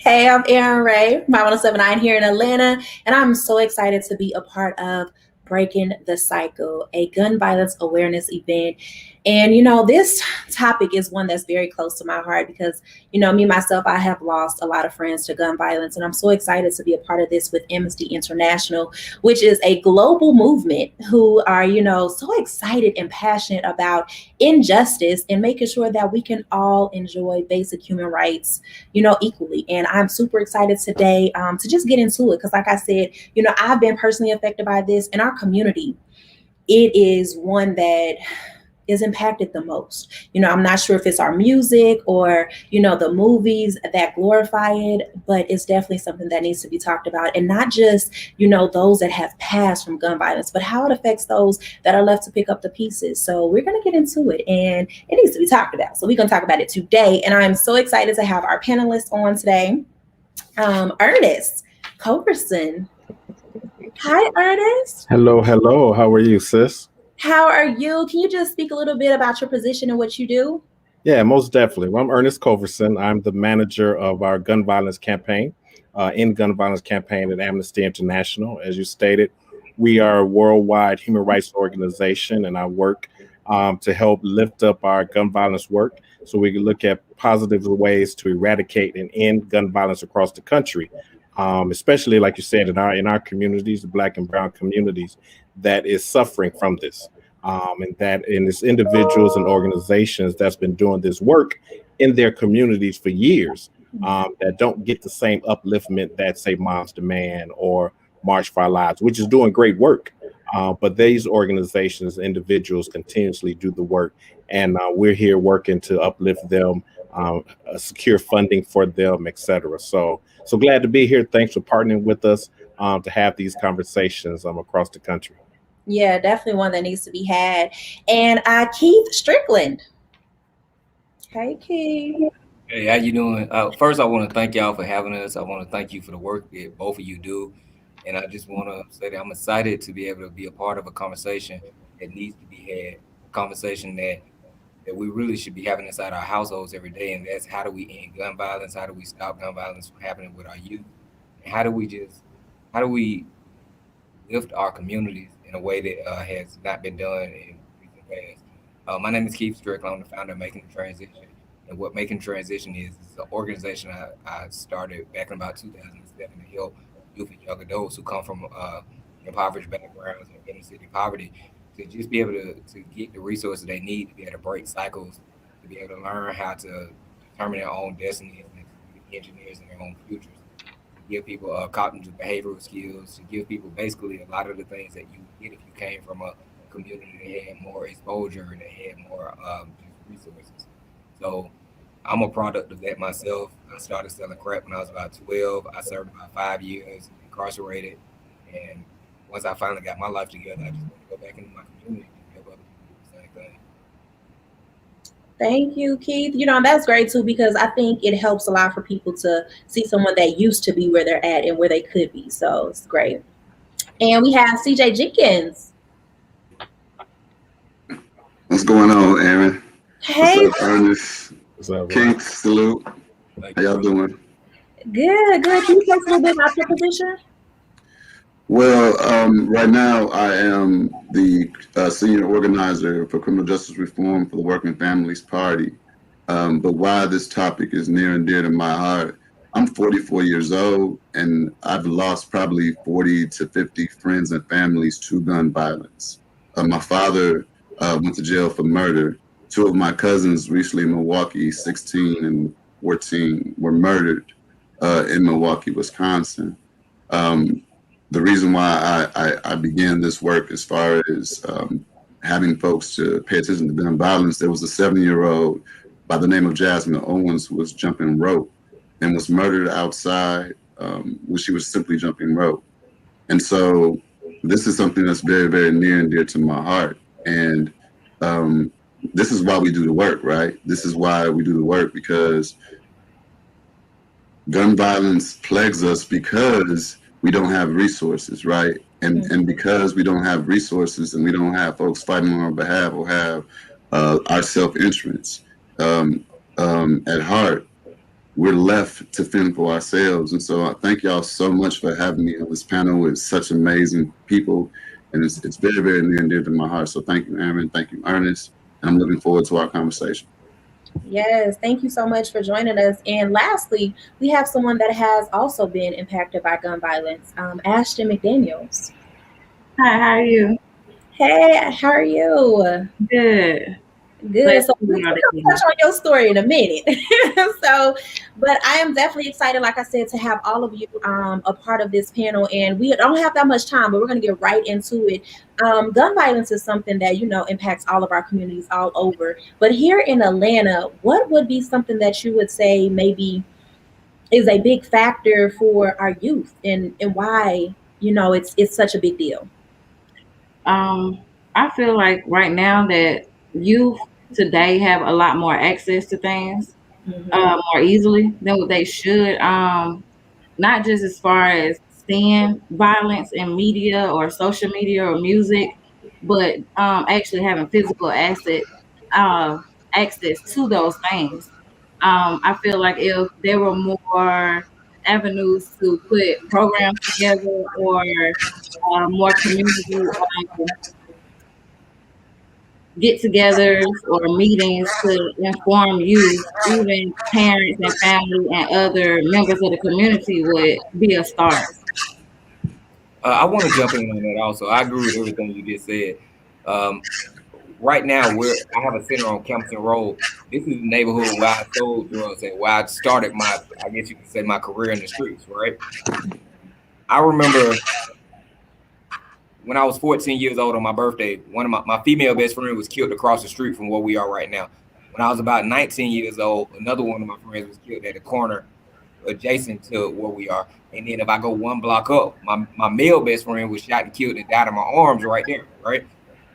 Hey, I'm Aaron Ray, my 1079 here in Atlanta, and I'm so excited to be a part of Breaking the Cycle, a gun violence awareness event. And this topic is one that's very close to my heart because, me myself, I have lost a lot of friends to gun violence, and I'm so excited to be a part of this with Amnesty International, which is a global movement who are, so excited and passionate about injustice and making sure that we can all enjoy basic human rights equally. And I'm super excited today to just get into it because, like I said, I've been personally affected by this in our community. It is one that is impacted the most. I'm not sure if it's our music or, the movies that glorify it, but it's definitely something that needs to be talked about. And not just, those that have passed from gun violence, but how it affects those that are left to pick up the pieces. So we're going to get into it and it needs to be talked about. So we're going to talk about it today. And I'm so excited to have our panelists on today. Ernest Culverson. Hi, Ernest. Hello, hello. How are you, sis? How are you? Can you just speak a little bit about your position and what you do? Yeah, most definitely. Well, I'm Ernest Culverson. I'm the manager of our gun violence campaign, gun violence campaign at Amnesty International. As you stated, we are a worldwide human rights organization, and I work to help lift up our gun violence work so we can look at positive ways to eradicate and end gun violence across the country. Especially, like you said, in our communities, the Black and Brown communities, that is suffering from this. And it's individuals and organizations that's been doing this work in their communities for years that don't get the same upliftment that, say, Moms Demand or March for Our Lives, which is doing great work. But these organizations, individuals continuously do the work, and we're here working to uplift them, secure funding for them, etc. So glad to be here. Thanks for partnering with us to have these conversations across the country. Yeah, definitely one that needs to be had. And Keith Strickland. Hey, Keith. Hey, how you doing? First, I want to thank y'all for having us. I want to thank you for the work that both of you do, and I just want to say that I'm excited to be able to be a part of a conversation that needs to be had, a conversation that we really should be having inside our households every day, and that's how do we end gun violence? How do we stop gun violence from happening with our youth? And how do we lift our communities in a way that has not been done in recent past? My name is Keith Strickland. I'm the founder of Making the Transition. And what Making Transition is an organization I started back in about 2007 to help youth and young adults who come from impoverished backgrounds and inner city poverty to just be able to get the resources they need to be able to break cycles, to be able to learn how to determine their own destinies and to be engineers in their own futures. To give people cognitive behavioral skills, to give people basically a lot of the things that you get if you came from a community that had more exposure and that had more resources. So I'm a product of that myself. I started selling crack when I was about 12. I served about 5 years incarcerated. And once I finally got my life together, I just want to go back into my community and help other people do the same thing. Thank you, Keith. That's great too because I think it helps a lot for people to see someone that used to be where they're at and where they could be. So it's great. And we have CJ Jenkins. What's going on, Aaron? Hey. What's up, Ernest? What's up, Keith, salute. How y'all doing? Good. Can you tell us a little bit about your position? Well, right now I am the senior organizer for criminal justice reform for the Working Families Party. But why this topic is near and dear to my heart, I'm 44 years old and I've lost probably 40 to 50 friends and families to gun violence. My father went to jail for murder. Two of my cousins recently in Milwaukee, 16 and 14, were murdered in Milwaukee, Wisconsin. The reason why I began this work as far as having folks to pay attention to gun violence, there was a 7-year-old by the name of Jasmine Owens who was jumping rope and was murdered outside when she was simply jumping rope. And so this is something that's very, very near and dear to my heart. And this is why we do the work, right? This is why we do the work, because gun violence plagues us because we don't have resources, right? And because we don't have resources and we don't have folks fighting on our behalf or have our self-interest at heart, we're left to fend for ourselves. And so I thank y'all so much for having me on this panel with such amazing people. And it's very, very near and dear to my heart. So thank you, Aaron. Thank you, Ernest. And I'm looking forward to our conversation. Yes, thank you so much for joining us. And lastly, we have someone that has also been impacted by gun violence, Ashton McDaniels. Hi, how are you? Hey, how are you? Good. Good. So we're going to touch on your story in a minute. But I am definitely excited, like I said, to have all of you a part of this panel. And we don't have that much time, but we're going to get right into it. Gun violence is something that, impacts all of our communities all over. But here in Atlanta, what would be something that you would say maybe is a big factor for our youth and why, it's such a big deal? I feel like right now that youth today have a lot more access to things more easily than what they should. Not just as far as seeing violence in media or social media or music, but actually having physical access to those things. I feel like if there were more avenues to put programs together or more community get-togethers or meetings to inform youth, even parents and family and other members of the community would be a start. I want to jump in on that also. I agree with everything you just said. Right now, I have a center on Campton Road. This is the neighborhood where I sold drugs and where I started I guess you could say, my career in the streets, right? I remember when I was 14 years old on my birthday, one of my female best friend was killed across the street from where we are right now. When I was about 19 years old, another one of my friends was killed at the corner adjacent to where we are. And then if I go one block up, my male best friend was shot and killed and died in my arms right there, right?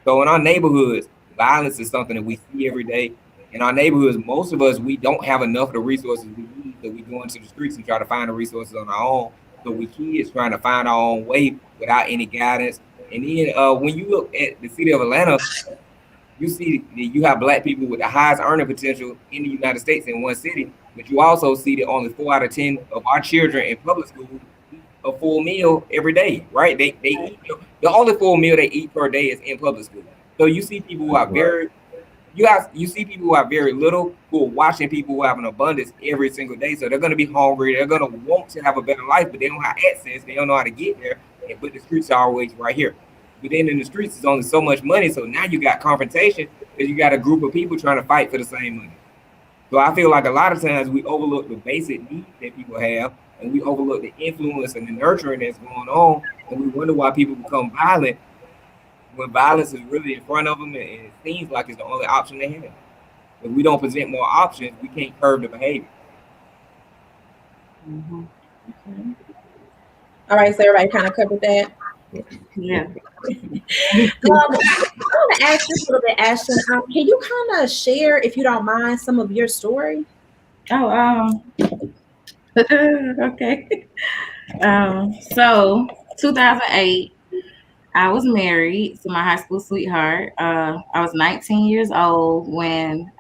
So in our neighborhoods, violence is something that we see every day. In our neighborhoods, most of us, we don't have enough of the resources we need, so we go into the streets and try to find the resources on our own. So we kids trying to find our own way without any guidance. And then when you look at the city of Atlanta, you see that you have Black people with the highest earning potential in the United States in one city, but you also see that only 4 out of 10 of our children in public school eat a full meal every day, right? They eat the only full meal they eat per day is in public school. So you see people who are you see people who are very little, who are watching people who have an abundance every single day. So they're going to be hungry. They're going to want to have a better life, but they don't have access. They don't know how to get there. But the streets are always right here. But then in the streets, it's only so much money. So now you got confrontation because you got a group of people trying to fight for the same money. So I feel like a lot of times we overlook the basic needs that people have, and we overlook the influence and the nurturing that's going on, and we wonder why people become violent when violence is really in front of them, and it seems like it's the only option they have. If we don't present more options, we can't curb the behavior. Mm-hmm. Okay. All right, so everybody kind of covered that. Yeah. I want to ask you a little bit, Ashton. Can you kind of share, if you don't mind, some of your story? Oh, okay. So 2008, I was married to my high school sweetheart. I was 19 years old when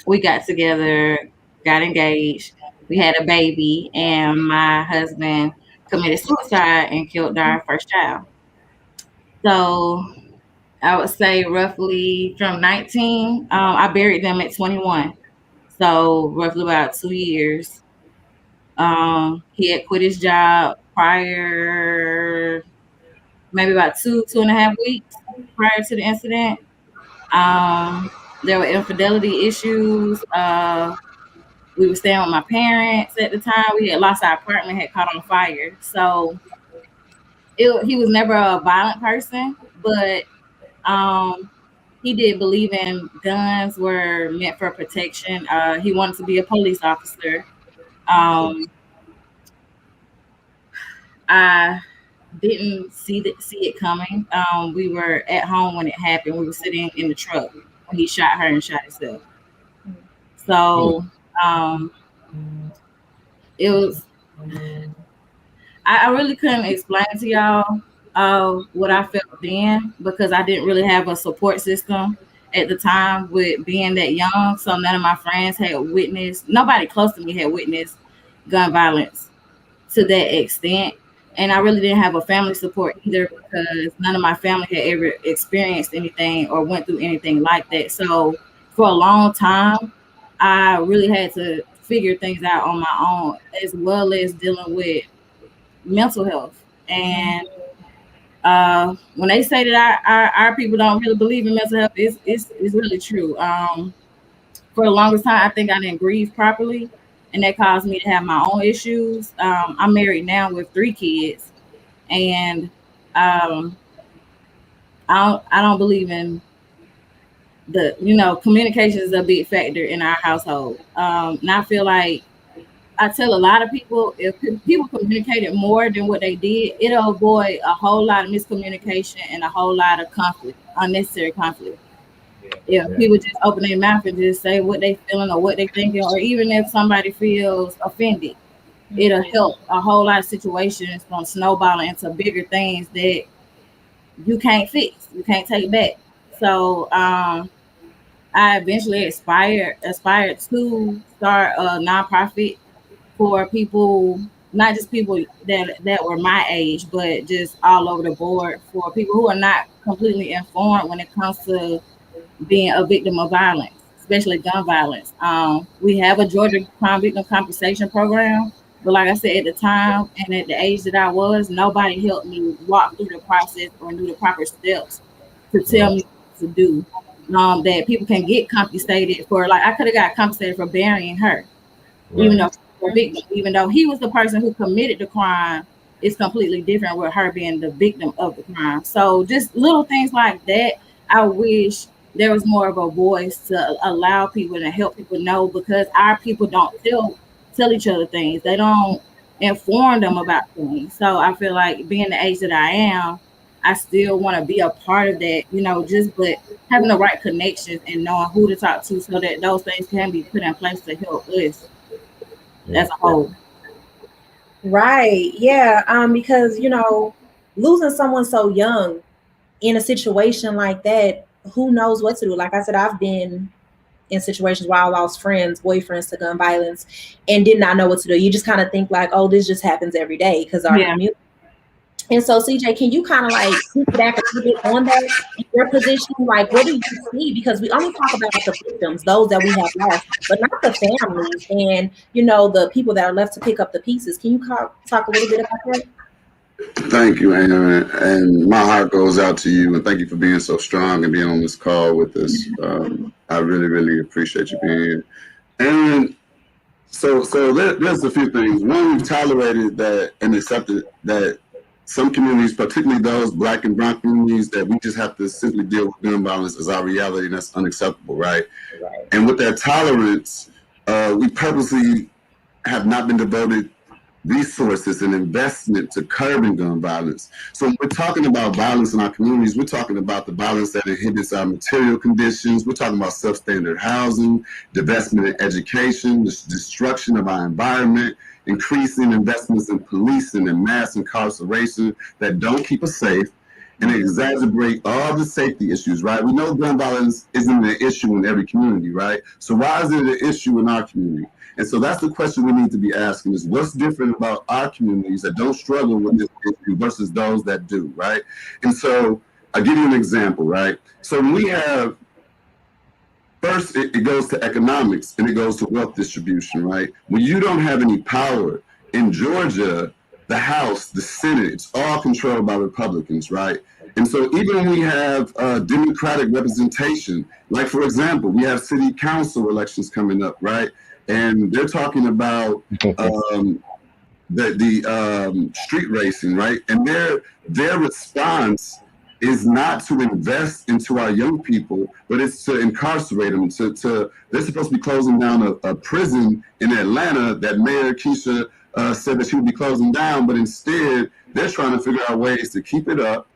we got together, got engaged. We had a baby, and my husband committed suicide and killed our first child. So I would say roughly from 19, I buried them at 21. So roughly about 2 years. He had quit his job prior, maybe about 2.5 weeks prior to the incident. There were infidelity issues. We were staying with my parents at the time. We had lost our apartment, had caught on fire. So he was never a violent person, but he did believe in guns were meant for protection. He wanted to be a police officer. I didn't see it coming. We were at home when it happened. We were sitting in the truck when he shot her and shot himself. So it was. I really couldn't explain to y'all what I felt then because I didn't really have a support system at the time with being that young. So none of my friends had witnessed, nobody close to me had witnessed gun violence to that extent. And I really didn't have a family support either because none of my family had ever experienced anything or went through anything like that. So for a long time, I really had to figure things out on my own, as well as dealing with mental health. And when they say that our people don't really believe in mental health, it's really true. For the longest time, I think I didn't grieve properly, and that caused me to have my own issues. I'm married now with 3 kids, and um, I don't believe in communication is a big factor in our household. And I feel like I tell a lot of people, if people communicated more than what they did, it'll avoid a whole lot of miscommunication and a whole lot of conflict, unnecessary conflict. If people just open their mouth and just say what they feeling or what they thinking, or even if somebody feels offended, it'll help a whole lot of situations from snowballing into bigger things that you can't fix, you can't take back. So I eventually aspired to start a nonprofit for people, not just people that were my age, but just all over the board for people who are not completely informed when it comes to being a victim of violence, especially gun violence. We have a Georgia Crime Victim Compensation Program, but like I said, at the time and at the age that I was, nobody helped me walk through the process or knew the proper steps to tell me what to do. That people can get compensated for, like I could have got compensated for burying her, even though victim, even though he was the person who committed the crime, it's completely different with her being the victim of the crime. So just little things like that. I wish there was more of a voice to allow people and help people know, because our people don't tell each other things. They don't inform them about things. So I feel like being the age that I am, I still want to be a part of that, just but having the right connections and knowing who to talk to so that those things can be put in place to help us as a whole. Right. Yeah. Because losing someone so young in a situation like that, who knows what to do? Like I said, I've been in situations where I lost friends, boyfriends to gun violence, and did not know what to do. You just kind of think like, oh, this just happens every day because our community. And so, CJ, can you kind of like back a little bit on that, your position? Like, what do you see? Because we only talk about the victims, those that we have lost, but not the families and, the people that are left to pick up the pieces. Can you talk a little bit about that? Thank you, Aaron. And my heart goes out to you. And thank you for being so strong and being on this call with us. I really, really appreciate you being here. And so there's a few things. One, we've tolerated that and accepted that some communities, particularly those Black and Brown communities, that we just have to simply deal with gun violence as our reality, and that's unacceptable, right? And with that tolerance, we purposely have not been devoted resources and investment to curbing gun violence. So when we're talking about violence in our communities, we're talking about the violence that inhibits our material conditions. We're talking about substandard housing, divestment in education, the destruction of our environment, increasing investments in policing and mass incarceration that don't keep us safe and exacerbate all the safety issues, right? We know gun violence isn't an issue in every community, right? So why is it an issue in our community? And so that's the question we need to be asking, is what's different about our communities that don't struggle with this issue versus those that do, right? And so I'll give you an example, right? So when we have, first it goes to economics and it goes to wealth distribution, right? When you don't have any power in Georgia, the House, the Senate, it's all controlled by Republicans, right? And so even when we have Democratic representation, like for example, we have city council elections coming up, right? And they're talking about the street racing, right? And their response is not to invest into our young people, but it's to incarcerate them. They're supposed to be closing down a prison in Atlanta that Mayor Keisha said that she would be closing down, but instead they're trying to figure out ways to keep it up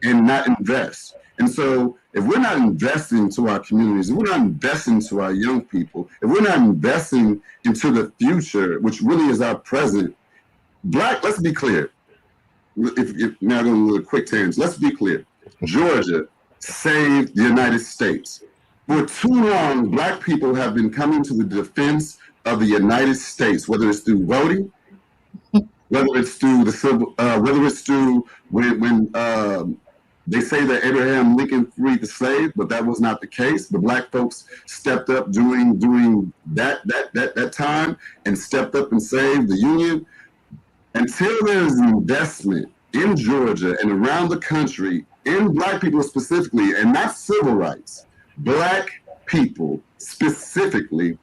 and not invest. And so if we're not investing into our communities, if we're not investing into our young people, if we're not investing into the future, which really is our present, let's be clear. If now going to do a quick tangent, let's be clear. Georgia saved the United States. For too long, Black people have been coming to the defense of the United States, whether it's through voting, whether it's through the civil, whether it's through when they say that Abraham Lincoln freed the slave, but that was not the case. The Black folks stepped up during that time and stepped up and saved the Union. Until there's investment in Georgia and around the country in Black people specifically, and not civil rights, Black people specifically,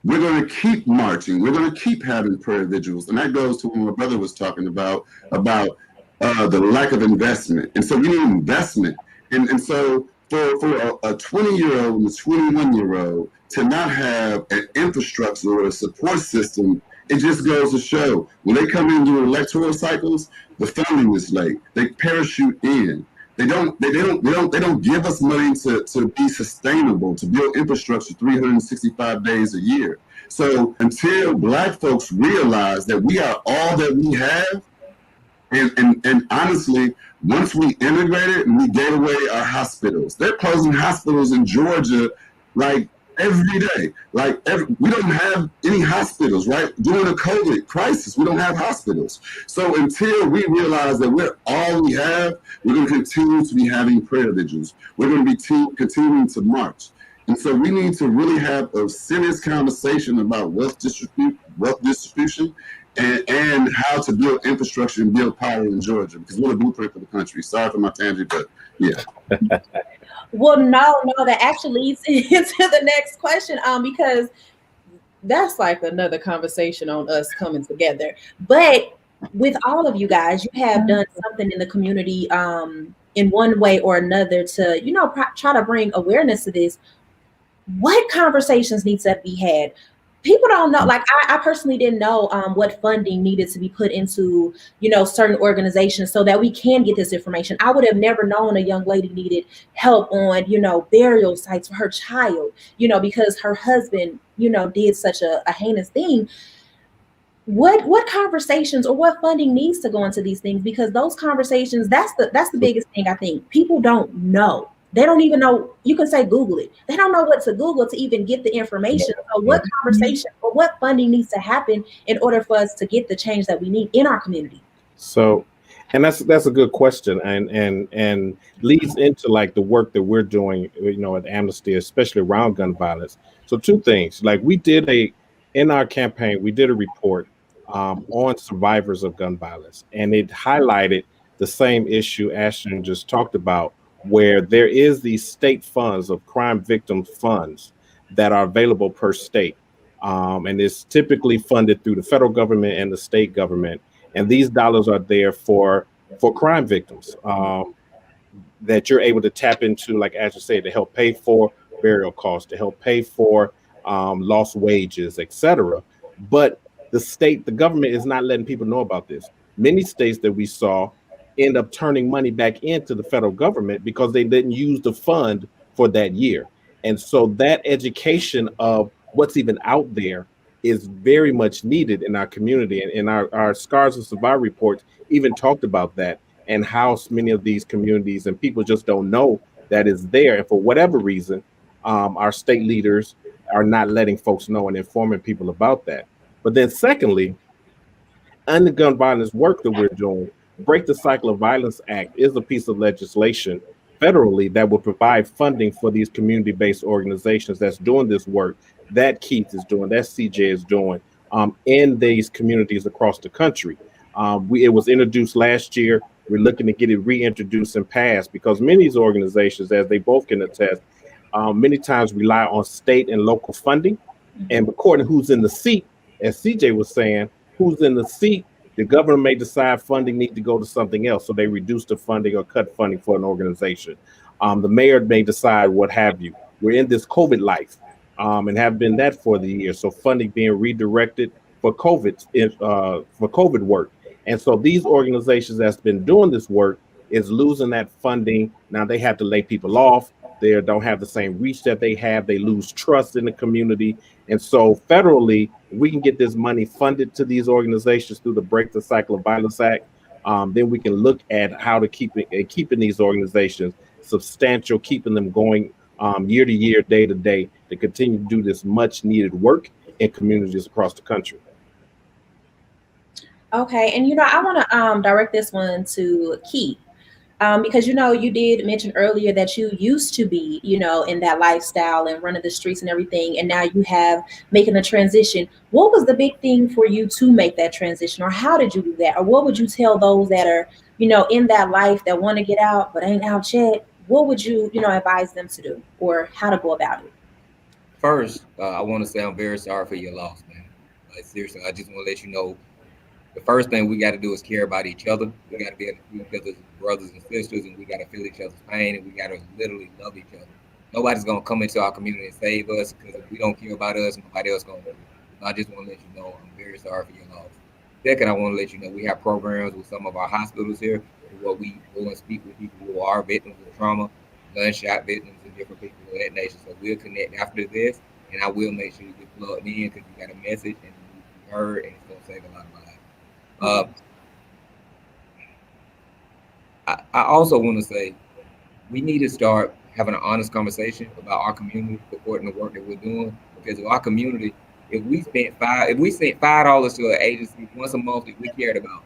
we're going to keep marching. We're going to keep having prayer vigils. And that goes to what my brother was talking about the lack of investment. And so we need investment. And so for a 20-year-old and a 21-year-old to not have an infrastructure or a support system, it just goes to show when they come into electoral cycles, the funding is late. They parachute in. They don't give us money to be sustainable, to build infrastructure 365 days a year. So until Black folks realize that we are all that we have, and honestly, once we integrated and we gave away our hospitals, they're closing hospitals in Georgia like every day. We don't have any hospitals, right? During the COVID crisis, we don't have hospitals. So until we realize that we're all we have, we're going to continue to be having prayer vigils. We're going to be continuing to march. And so we need to really have a serious conversation about wealth distribution and how to build infrastructure and build power in Georgia, because we're the blueprint for the country. Sorry for my tangent, but yeah. Well, no, that actually leads into the next question, because that's like another conversation on us coming together. But with all of you guys, you have done something in the community in one way or another to, try to bring awareness to this. What conversations need to be had? People don't know, like I personally didn't know what funding needed to be put into, certain organizations so that we can get this information. I would have never known a young lady needed help on, burial sites for her child, because her husband, did such a heinous thing. What conversations or what funding needs to go into these things? Because those conversations, that's the biggest thing. I think people don't know. They don't even know. You can say Google it. They don't know what to Google to even get the information. So what conversation or what funding needs to happen in order for us to get the change that we need in our community? So, and that's a good question, and leads into like the work that we're doing, at Amnesty, especially around gun violence. So two things, like in our campaign, we did a report on survivors of gun violence, and it highlighted the same issue Ashton just talked about, where there is these state funds of crime victim funds that are available per state. And it's typically funded through the federal government and the state government. And these dollars are there for crime victims that you're able to tap into, like as you say, to help pay for burial costs, to help pay for lost wages, etc. But the government is not letting people know about this. Many states that we saw end up turning money back into the federal government because they didn't use the fund for that year. And so that education of what's even out there is very much needed in our community. And our Scars of Survivor reports even talked about that, and how many of these communities and people just don't know that is there. And for whatever reason, our state leaders are not letting folks know and informing people about that. But then secondly, under gun violence work that we're doing, Break the Cycle of Violence Act is a piece of legislation federally that will provide funding for these community-based organizations that's doing this work that Keith is doing, that CJ is doing in these communities across the country. It was introduced last year. We're looking to get it reintroduced and passed because many of these organizations, as they both can attest, many times rely on state and local funding. And according to who's in the seat, as CJ was saying, who's in the seat, the governor may decide funding needs to go to something else. So they reduce the funding or cut funding for an organization. The mayor may decide what have you. We're in this COVID life and have been that for the year. So funding being redirected for COVID work. And so these organizations that's been doing this work is losing that funding. Now they have to lay people off. They don't have the same reach that they have. They lose trust in the community. And so federally, we can get this money funded to these organizations through the Break the Cycle of Violence Act. Then we can look at how to keeping these organizations substantial, keeping them going year to year, day to day, to continue to do this much needed work in communities across the country. Okay, and I want to direct this one to Keith. Because you did mention earlier that you used to be, in that lifestyle and running the streets and everything, and now you have making a transition. What was the big thing for you to make that transition, or how did you do that, or what would you tell those that are, in that life that want to get out but ain't out yet? What would you, advise them to do, or how to go about it? First, I want to say I'm very sorry for your loss, man. Like seriously, I just want to let you know the first thing we got to do is care about each other. We got to be able to see each other's brothers and sisters, and we got to feel each other's pain, and we got to literally love each other. Nobody's gonna come into our community and save us, because if we don't care about us, nobody else gonna do it. So I just want to let you know I'm very sorry for your loss. Second, I want to let you know we have programs with some of our hospitals here, where we go and speak with people who are victims of trauma, gunshot victims, and different people of that nature. So we'll connect after this, and I will make sure you get plugged in, because you got a message and you heard, and it's gonna save a lot of lives. I also want to say we need to start having an honest conversation about our community supporting the work that we're doing. Because of our community, if we sent $5 to an agency once a month that we cared about,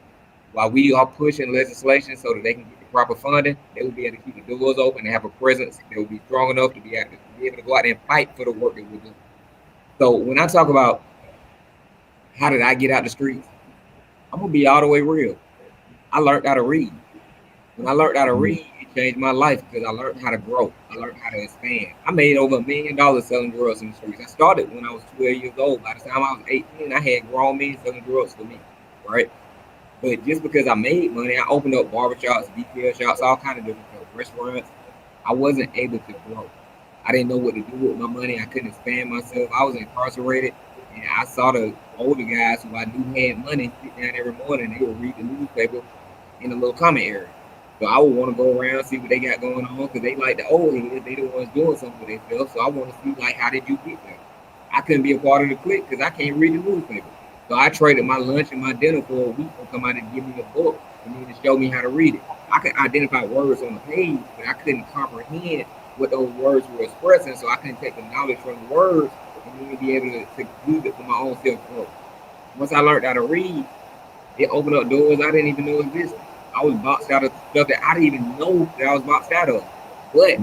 while we are pushing legislation so that they can get the proper funding, they will be able to keep the doors open and have a presence that will be strong enough to be able to go out there and fight for the work that we're doing. So when I talk about how did I get out the streets, I'm gonna be all the way real. I learned how to read. When I learned how to read, it changed my life, because I learned how to grow. I learned how to expand. I made over $1 million selling drugs in the streets. I started when I was 12 years old. By the time I was 18, I had grown men selling drugs for me, right? But just because I made money, I opened up barbershops, detail shops, all kind of different restaurants. I wasn't able to grow. I didn't know what to do with my money. I couldn't expand myself. I was incarcerated, and I saw the older guys who I knew had money sit down every morning. They would read the newspaper in the little comment area. So I would want to go around, see what they got going on, because they like the old heads. They the ones doing something for themselves. So I want to see, like, how did you get there? I couldn't be a part of the clique because I can't read the newspaper. So I traded my lunch and my dinner for a week for somebody to give me a book and then to show me how to read it. I could identify words on the page, but I couldn't comprehend what those words were expressing. So I couldn't take the knowledge from the words and then be able to use it for my own self-growth. Once I learned how to read, it opened up doors I didn't even know existed. I was boxed out of stuff that I didn't even know that I was boxed out of. But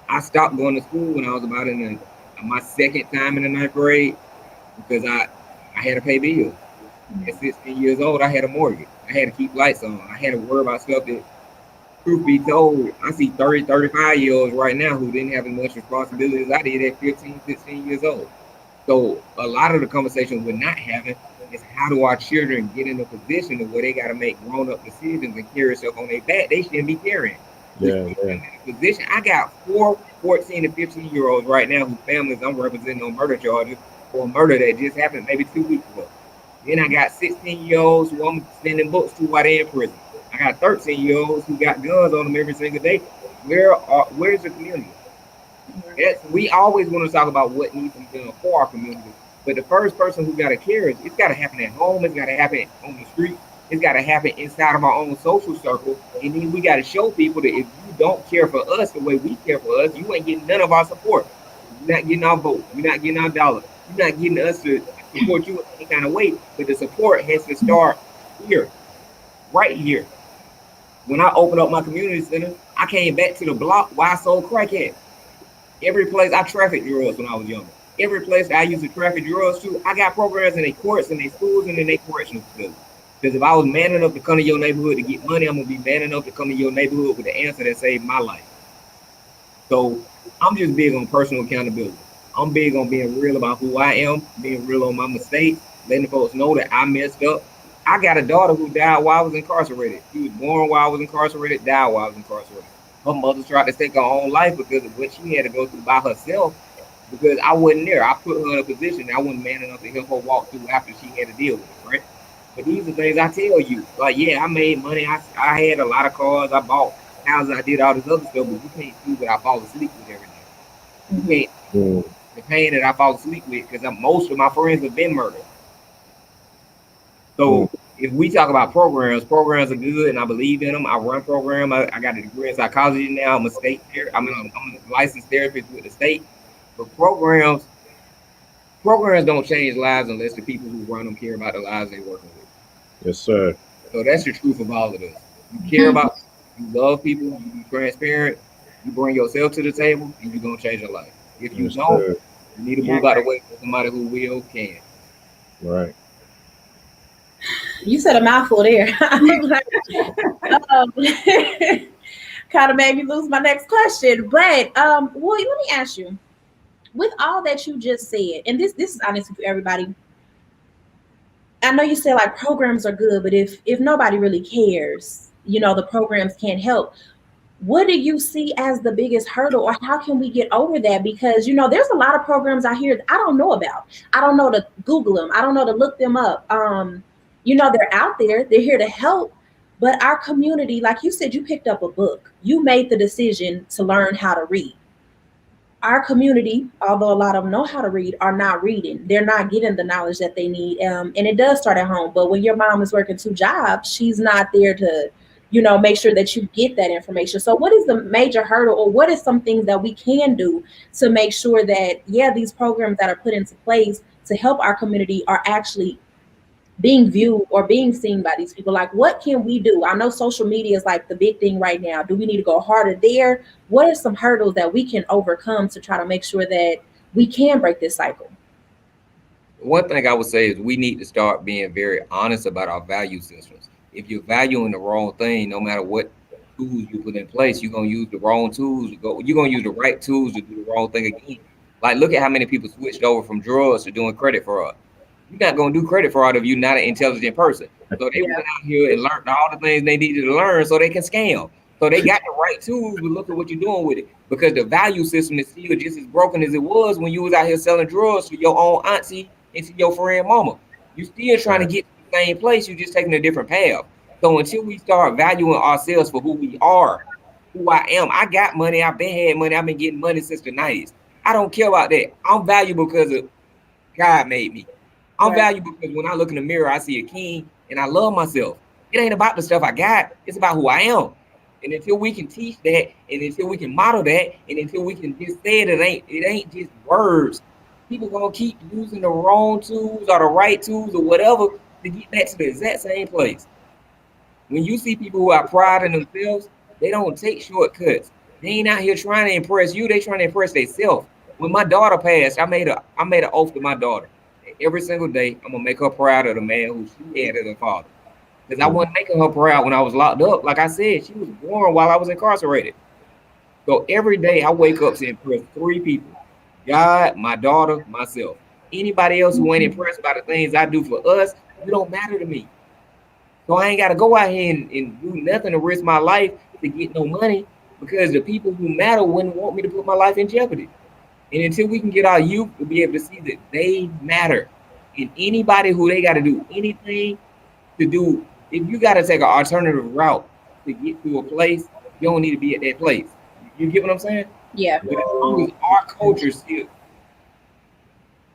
I stopped going to school when I was about in my second time in the 9th grade, because I had to pay bills. At 16 years old, I had a mortgage. I had to keep lights on. I had to worry about stuff that, truth be told, I see 30, 35-year-olds right now who didn't have as much responsibility as I did at 15, 16 years old. So a lot of the conversations we're not having is, how do our children get in a position of where they got to make grown-up decisions and carry stuff on their back they shouldn't be carrying. Yeah. Position. I got 4 14 and 15-year-olds right now whose families I'm representing on murder charges for a murder that just happened maybe 2 weeks ago. Then I got 16-year-olds who I'm sending books to while they're in prison. I got 13-year-olds who got guns on them every single day. Where's the community? We always want to talk about what needs to be done for our community, but the first person who got to care is, it's got to happen at home. It's got to happen on the street. It's got to happen inside of our own social circle. And then we got to show people that if you don't care for us the way we care for us, you ain't getting none of our support. You're not getting our vote. You're not getting our dollar. You're not getting us to support you in any kind of way. But the support has to start here, right here. When I opened up my community center, I came back to the block where I sold crack at. Every place I trafficked drugs when I was younger. Every place that I used to traffic drugs to, I got programs in their courts and their schools and in their correctional facilities. Because if I was man enough to come to your neighborhood to get money, I'm gonna be man enough to come to your neighborhood with the answer that saved my life. So I'm just big on personal accountability. I'm big on being real about who I am, being real on my mistakes, letting folks know that I messed up. I got a daughter who died while I was incarcerated. She was born while I was incarcerated, died while I was incarcerated. Her mother tried to take her own life because of what she had to go through by herself, because I wasn't there. I put her in a position that I wasn't man enough to help her walk through after she had to deal with it, right? But these are things I tell you. Like, yeah, I made money. I had a lot of cars. I bought houses. I did all this other stuff, but you can't see what I fall asleep with every day. You can't the pain that I fall asleep with, because most of my friends have been murdered. So if we talk about programs are good, and I believe in them. I run program. I got a degree in psychology now. I'm a state I'm a licensed therapist with the state. But programs don't change lives unless the people who run them care about the lives they're working with. Yes, sir. So that's the truth of all of this. You care about, you love people, you be transparent, you bring yourself to the table, and you're gonna change your life. If you Yes, don't, sir. you need to Yeah, move out of the way for somebody who will can. Right. You said a mouthful there. I was like, um, kind of made me lose my next question. But well, let me ask you, with all that you just said, and this is honestly for everybody. I know you said like programs are good, but if nobody really cares, the programs can't help. What do you see as the biggest hurdle, or how can we get over that? Because there's a lot of programs out here that I don't know about. I don't know to Google them. I don't know to look them up. They're out there. They're here to help. But our community, like you said, you picked up a book. You made the decision to learn how to read. Our community, although a lot of them know how to read, are not reading. They're not getting the knowledge that they need. And it does start at home. But when your mom is working two jobs, she's not there to, make sure that you get that information. So what is the major hurdle, or what is some things that we can do to make sure that, yeah, these programs that are put into place to help our community are actually being viewed or being seen by these people? Like, what can we do? I know social media is like the big thing right now. Do we need to go harder there? What are some hurdles that we can overcome to try to make sure that we can break this cycle? One thing I would say is we need to start being very honest about our value systems. If you're valuing the wrong thing, no matter what tools you put in place, you're gonna use the wrong tools to go. You're gonna use the right tools to do the wrong thing again. Like, look at how many people switched over from drugs to doing credit fraud. You're not gonna do credit fraud if you're not an intelligent person. So they Yeah, went out here and learned all the things they needed to learn so they can scam. So they got the right tools, but look at what you're doing with it. Because the value system is still just as broken as it was when you was out here selling drugs to your own auntie and to your friend mama. You still trying to Right. get to the same place, you just taking a different path. So until we start valuing ourselves for who we are, who I am, I got money, I've been had money, I've been getting money since the 90s. I don't care about that. I'm valuable because of God made me. I'm right. valuable because when I look in the mirror, I see a king and I love myself. It ain't about the stuff I got, it's about who I am. And until we can teach that, and until we can model that, and until we can just say it ain't just words. People gonna keep using the wrong tools or the right tools or whatever to get back to the exact same place. When you see people who are proud in themselves, they don't take shortcuts. They ain't out here trying to impress you. They trying to impress themselves. When my daughter passed, I made an oath to my daughter. Every single day, I'm gonna make her proud of the man who she had as a father. Because I Mm. wasn't making her proud when I was locked up. Like I said, she was born while I was incarcerated. So every day I wake up to impress three people: God, my daughter, myself. Anybody else who ain't impressed by the things I do for us, you don't matter to me. So I ain't got to go out here and do nothing to risk my life to get no money because the people who matter wouldn't want me to put my life in jeopardy. And until we can get our youth to be able to see that they matter, and anybody who they got to do anything to do, if you got to take an alternative route to get to a place, you don't need to be at that place. You get what I'm saying? Yeah. But as long as our culture still,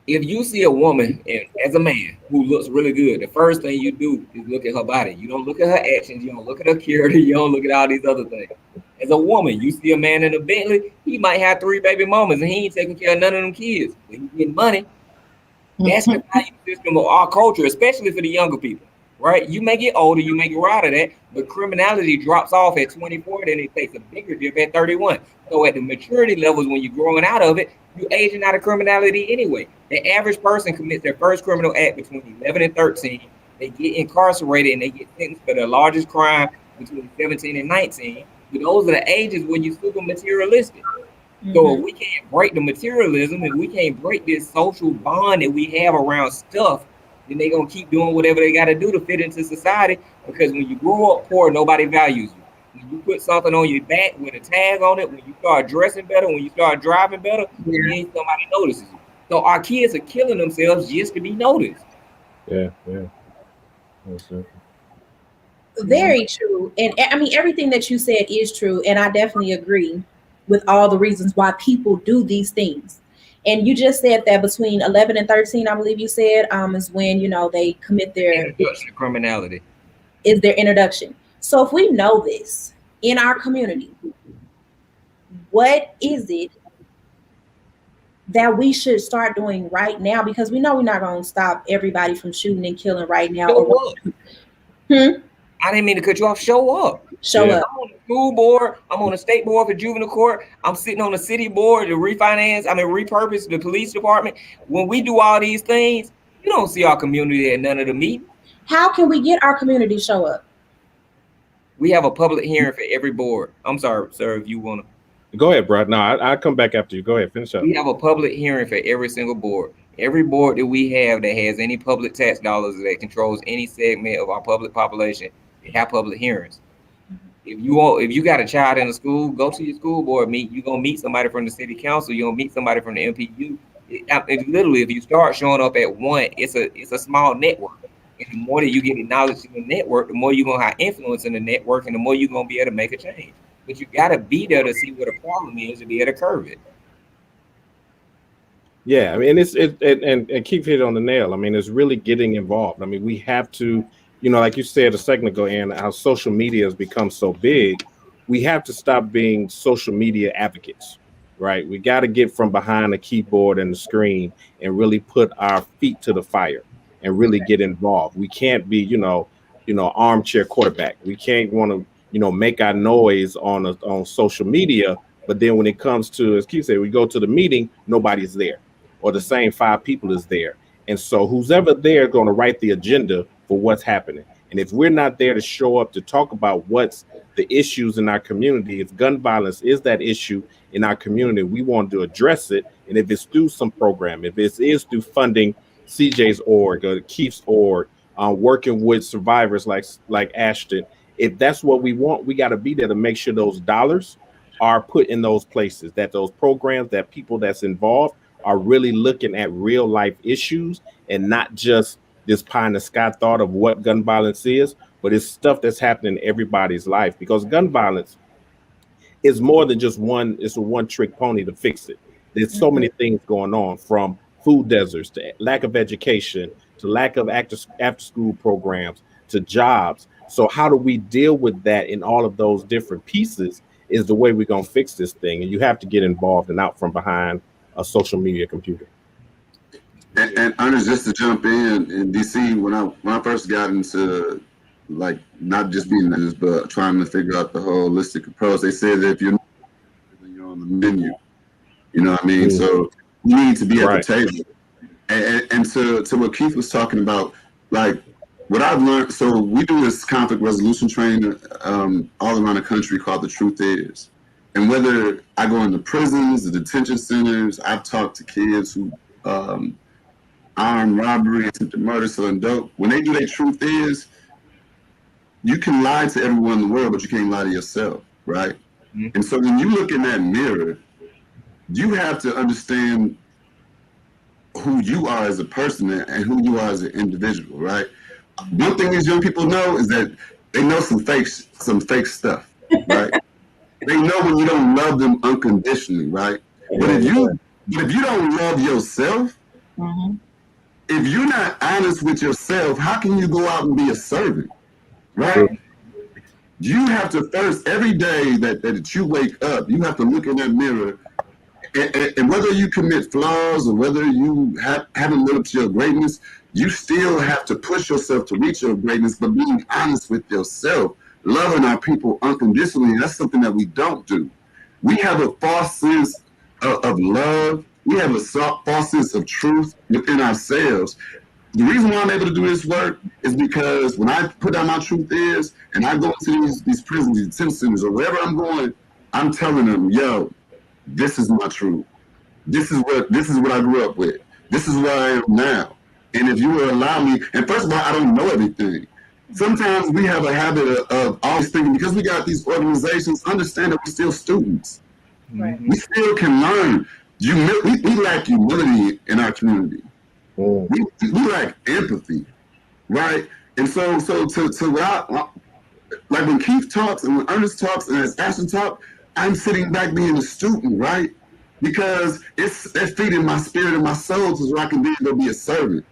if you see a woman and as a man who looks really good, the first thing you do is look at her body. You don't look at her actions. You don't look at her character. You don't look at all these other things. As a woman, you see a man in a Bentley, he might have three baby mamas and he ain't taking care of none of them kids. But he getting money. That's the value system of our culture, especially for the younger people, right? You may get older, you may get out of that, but criminality drops off at 24, then it takes a bigger dip at 31. So at the maturity levels, when you're growing out of it, you're aging out of criminality anyway. The average person commits their first criminal act between 11 and 13. They get incarcerated and they get sentenced for their largest crime between 17 and 19. But those are the ages when you're super materialistic. So Hmm. if we can't break the materialism, if we can't break this social bond that we have around stuff, then they're gonna keep doing whatever they gotta do to fit into society. Because when you grow up poor, nobody values you. When you put something on your back with a tag on it, when you start dressing better, when you start driving better, Yeah. then somebody notices you. So our kids are killing themselves just to be noticed. Yeah, yeah. That's it. Yeah. Very true. And I mean, everything that you said is true. And I definitely agree with all the reasons why people do these things. And you just said that between 11 and 13, I believe you said, is when, they commit Introduction to criminality. is their introduction. So if we know this in our community, what is it that we should start doing right now? Because we know we're not going to stop everybody from shooting and killing right now. Show up. Hmm? I didn't mean to cut you off. Show up. Show up. I'm on the school board. I'm on the state board for juvenile court. I'm sitting on the city board to repurpose the police department. When we do all these things, you don't see our community at none of the meetings. How can we get our community to show up? We have a public hearing for every board. I'm sorry, sir, if you want to. Go ahead, bro. No, I'll come back after you. Go ahead, finish up. We have a public hearing for every single board. Every board that we have that has any public tax dollars that controls any segment of our public population, they have public hearings. If you got a child in a school, go to your school board meet. You're gonna meet somebody from the city council. You're gonna meet somebody from the MPU. Literally, if you start showing up at one, it's a small network. And the more that you get acknowledged in the network, the more you're gonna have influence in the network, and the more you're gonna be able to make a change. But you gotta be there to see what the problem is to be able to curb it. Yeah, I mean, and Keith hit on the nail. I mean, it's really getting involved. I mean, we have to, like you said a second ago, and how social media has become so big, we have to stop being social media advocates, right? We got to get from behind the keyboard and the screen and really put our feet to the fire and really get involved. We can't be, armchair quarterback. We can't want to, make our noise on social media, but then when it comes to, as Keith said, we go to the meeting, nobody's there, or the same 5 people is there. And so who's ever there going to write the agenda for what's happening. And if we're not there to show up to talk about what's the issues in our community, if gun violence is that issue in our community, we want to address it. And if it's through some program, if it is through funding CJ's org or Keith's org, working with survivors like Ashton, if that's what we want, we got to be there to make sure those dollars are put in those places, that those programs, that people that's involved are really looking at real life issues and not just this pie in the sky thought of what gun violence is, but it's stuff that's happening in everybody's life, because gun violence is more than just it's a one trick pony to fix it. There's so many things going on, from food deserts to lack of education, to lack of after school programs, to jobs. So how do we deal with that in all of those different pieces is the way we're going to fix this thing. And you have to get involved and out from behind a social media computer. And Ernest, just to jump in DC, when I first got into, like, not just being this, but trying to figure out the holistic approach, they said that if you're on the menu, you know what I mean? Mm-hmm. So you need to be at the table. And to what Keith was talking about, like, what I've learned, so we do this conflict resolution training all around the country called The Truth Is. And whether I go into prisons, the detention centers, I've talked to kids who armed robbery, attempted murder, selling dope. When they do their truth is, you can lie to everyone in the world, but you can't lie to yourself, right? Mm-hmm. And so when you look in that mirror, you have to understand who you are as a person and who you are as an individual, right? One thing these young people know is that they know some fake stuff, right? They know when you don't love them unconditionally, right? But if you don't love yourself, mm-hmm. if you're not honest with yourself, how can you go out and be a servant, right? You have to first, every day that you wake up, you have to look in that mirror, and whether you commit flaws or whether you haven't lived up to your greatness, you still have to push yourself to reach your greatness, but being honest with yourself, loving our people unconditionally, that's something that we don't do. We have a false sense of love. We have a false sense of truth within ourselves. The reason why I'm able to do this work is because when I put down my truth is, and I go into these prisons, these detention centers, or wherever I'm going, I'm telling them, yo, this is my truth. This is what I grew up with. This is where I am now. And if you will allow me, and first of all, I don't know everything. Sometimes we have a habit of always thinking, because we got these organizations, understand that we're still students. Right. We still can learn. We lack humility in our community. We lack empathy, right? And so like when Keith talks and when Ernest talks and as Ashton talks, I'm sitting back being a student, right? because it's feeding my spirit and my soul so I can then go be a servant.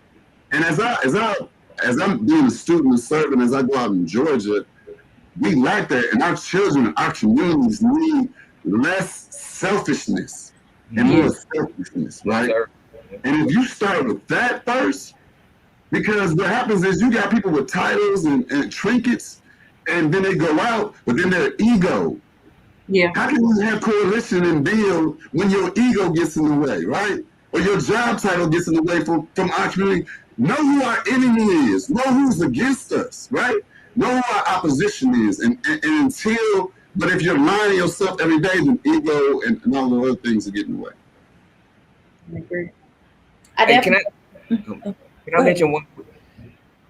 And as I'm being a student and serving, as I go out in Georgia, we lack that, and our children, our communities need less selfishness and more selfishness, right? And if you start with that first, because what happens is you got people with titles and trinkets, and then they go out, but then their ego. Yeah. How can you have coalition and build when your ego gets in the way, right? Or your job title gets in the way from our community? Know who our enemy is. Know who's against us, right? Know who our opposition is. And until, but if you're lying to yourself every day, then ego and all the other things are getting in the way. I agree. Hey, can I mention one?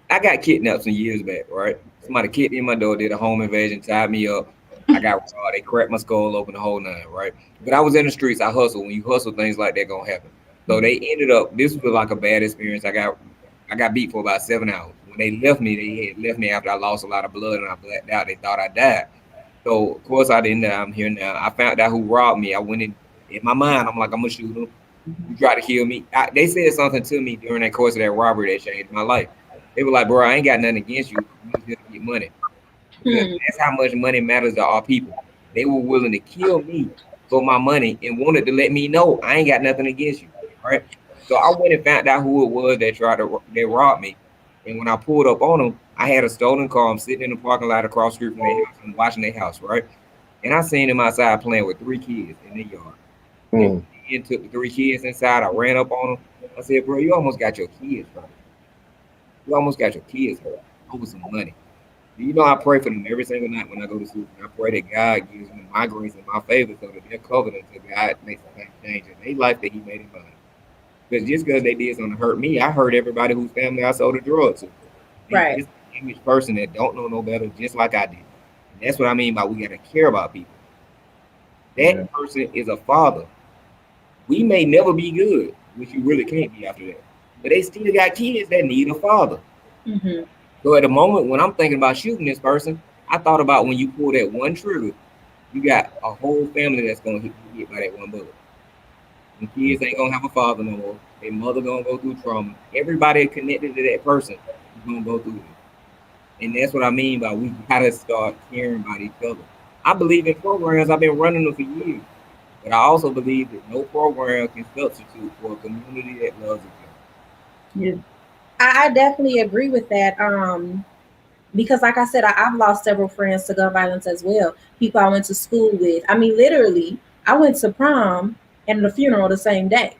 I got kidnapped some years back, right? Somebody kicked in my door, did a home invasion, tied me up. I got raw. They cracked my skull open, the whole nine, right? But I was in the streets. I hustled. When you hustle, things like that gonna happen. So they ended up. This was like a bad experience. I got beat for about 7 hours. When they left me, they had left me after I lost a lot of blood and I blacked out. They thought I died. So of course I didn't. I'm here now. I found out who robbed me. I went in my mind. I'm like, I'm gonna shoot him. You try to kill me. They said something to me during that course of that robbery that changed my life. They were like, bro, I ain't got nothing against you. You just gonna get money. That's how much money matters to our people. They were willing to kill me for my money and wanted to let me know I ain't got nothing against you. Right. So I went and found out who it was that robbed me. And when I pulled up on them, I had a stolen car. I'm sitting in the parking lot across the street from their house. I'm watching their house, right? And I seen them outside playing with 3 kids in the yard. And took the 3 kids inside. I ran up on them. I said, bro, you almost got your kids hurt. You almost got your kids hurt over some money. You know, I pray for them every single night when I go to sleep. I pray that God gives me my grace and my favor so that they're covered until God makes a change in their life that He made in mine. Because just because they did something to hurt me, I hurt everybody whose family I sold a drug to. Right. This image person that don't know no better, just like I did. And that's what I mean by we got to care about people. That person is a father. We may never be good, which you really can't be after that. But they still got kids that need a father. Mm-hmm. So at the moment when I'm thinking about shooting this person, I thought about when you pull that one trigger, you got a whole family that's going to get hit by that one bullet. The kids ain't going to have a father no more. Their mother going to go through trauma. Everybody connected to that person is going to go through it. And that's what I mean by we got to start caring about each other. I believe in programs. I've been running them for years. But I also believe that no program can substitute for a community that loves each other. Yeah. I definitely agree with that. Because like I said, I've lost several friends to gun violence as well. People I went to school with. I mean, literally, I went to prom and the funeral the same day.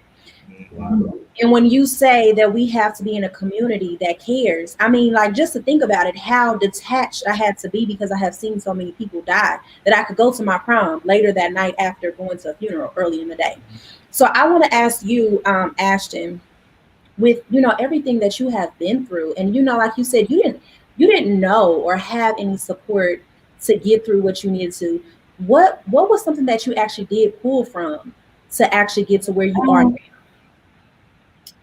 Wow. And when you say that we have to be in a community that cares, I mean, like, just to think about it, how detached I had to be because I have seen so many people die that I could go to my prom later that night after going to a funeral early in the day. So I want to ask you, Ashton, with, you know, everything that you have been through, and, you know, like you said, you didn't know or have any support to get through what you needed to. What was something that you actually did pull from to actually get to where you are now?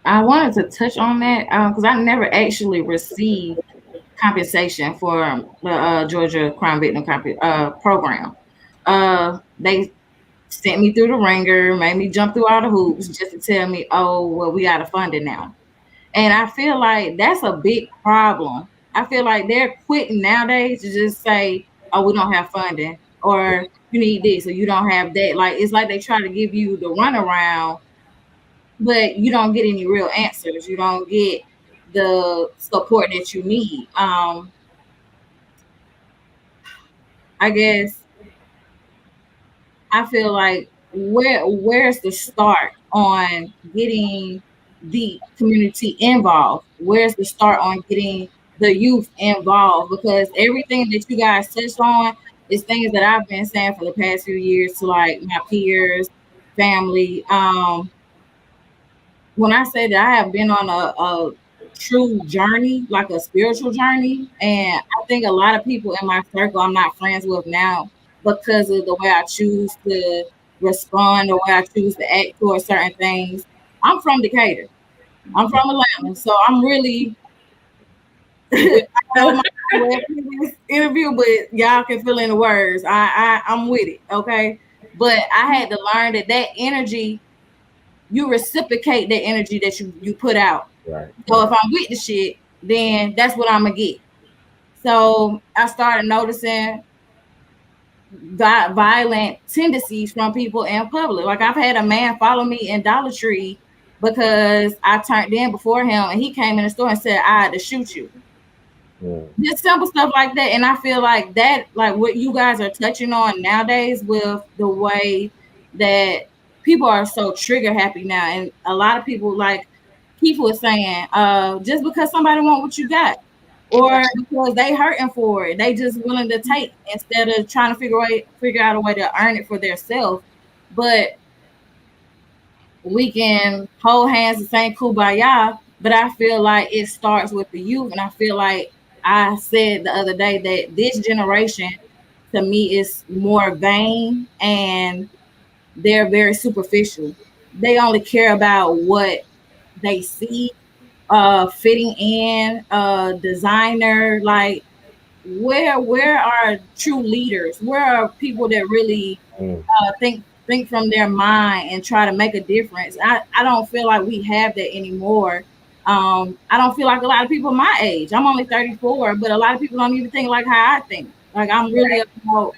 I wanted to touch on that because I never actually received compensation for the Georgia Crime Victim Program. They sent me through the ringer, made me jump through all the hoops just to tell me, oh, well, we got to fund it now. And I feel like that's a big problem. I feel like they're quitting nowadays to just say, oh, we don't have funding, or you need this, or you don't have that. Like, it's like they try to give you the runaround, but you don't get any real answers. You don't get the support that you need. I guess I feel like where's the start on getting the community involved? Where's the start on getting the youth involved? Because everything that you guys touched on is things that I've been saying for the past few years to like my peers, family. When I say that I have been on a true journey, like a spiritual journey, and I think a lot of people in my circle I'm not friends with now because of the way I choose to respond, the way I choose to act towards certain things. I'm from Decatur. I'm from Atlanta, so I'm really I know my previous interview, but y'all can fill in the words. I'm with it, okay? But I had to learn that energy, you reciprocate the energy that you put out. Right. So if I'm with the shit, then that's what I'm gonna get. So I started noticing violent tendencies from people in public. Like I've had a man follow me in Dollar Tree because I turned in before him, and he came in the store and said, "I had to shoot you." Just simple stuff like that. And I feel like that, like what you guys are touching on nowadays with the way that people are so trigger happy now. And a lot of people, like Keith was saying, just because somebody want what you got, or because they hurting for it, they just willing to take instead of trying to figure out a way to earn it for themselves. But we can hold hands and sing kumbaya, but I feel like it starts with the youth. And I feel like I said the other day that this generation to me is more vain and they're very superficial. They only care about what they see, fitting in, designer, like where are true leaders? Where are people that really think from their mind and try to make a difference? I don't feel like we have that anymore. I don't feel like a lot of people my age. I'm only 34, but a lot of people don't even think like how I think. Like I'm really about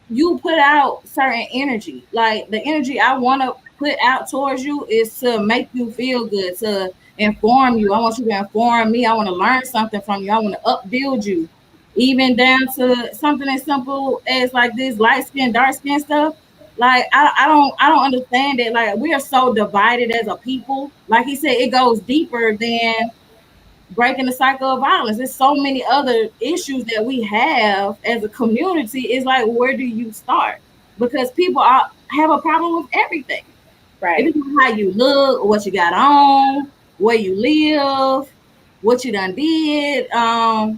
you put out certain energy. Like the energy I want to put out towards you is to make you feel good, to inform you. I want you to inform me. I want to learn something from you. I want to upbuild you. Even down to something as simple as like this light skin, dark skin stuff. Like I don't understand it. Like we are so divided as a people. Like he said, it goes deeper than breaking the cycle of violence. There's so many other issues that we have as a community. It's like, where do you start? Because have a problem with everything. Right. It depends on how you look, what you got on, where you live, what you done did. I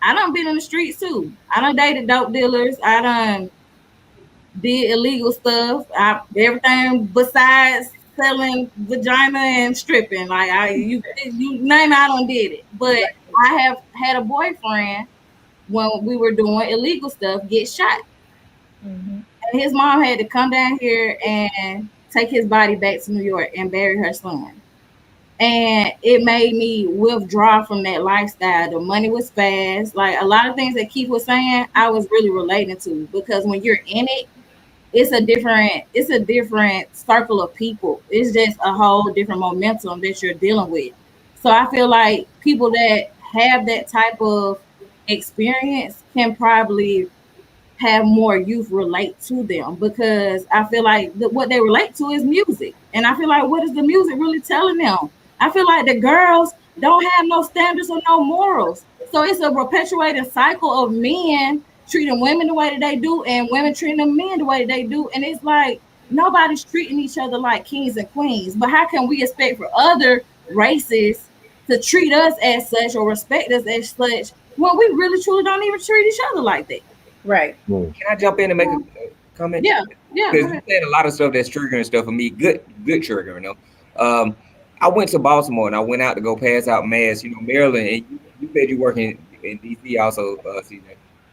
done been in the streets too. I done dated dope dealers. I done did illegal stuff. Everything besides selling vagina and stripping. Like you name it, I done did it. But I have had a boyfriend when we were doing illegal stuff get shot. And his mom had to come down here and take his body back to New York and bury her son. And it made me withdraw from that lifestyle. The money was fast. Like a lot of things that Keith was saying, I was really relating to, because when you're in it, it's a different circle of people. It's just a whole different momentum that you're dealing with. So I feel like people that have that type of experience can probably have more youth relate to them, because I feel like what they relate to is music. And I feel like, what is the music really telling them? I feel like the girls don't have no standards or no morals. So it's a perpetuating cycle of men treating women the way that they do and women treating the men the way they do. And it's like nobody's treating each other like kings and queens. But how can we expect for other races to treat us as such or respect us as such when we really truly don't even treat each other like that? Right. Can I jump in and make a comment? Yeah. Because you said a lot of stuff that's triggering stuff for me. Good triggering though. I went to Baltimore and I went out to go pass out masks. Maryland, and you said you work in DC also, CJ.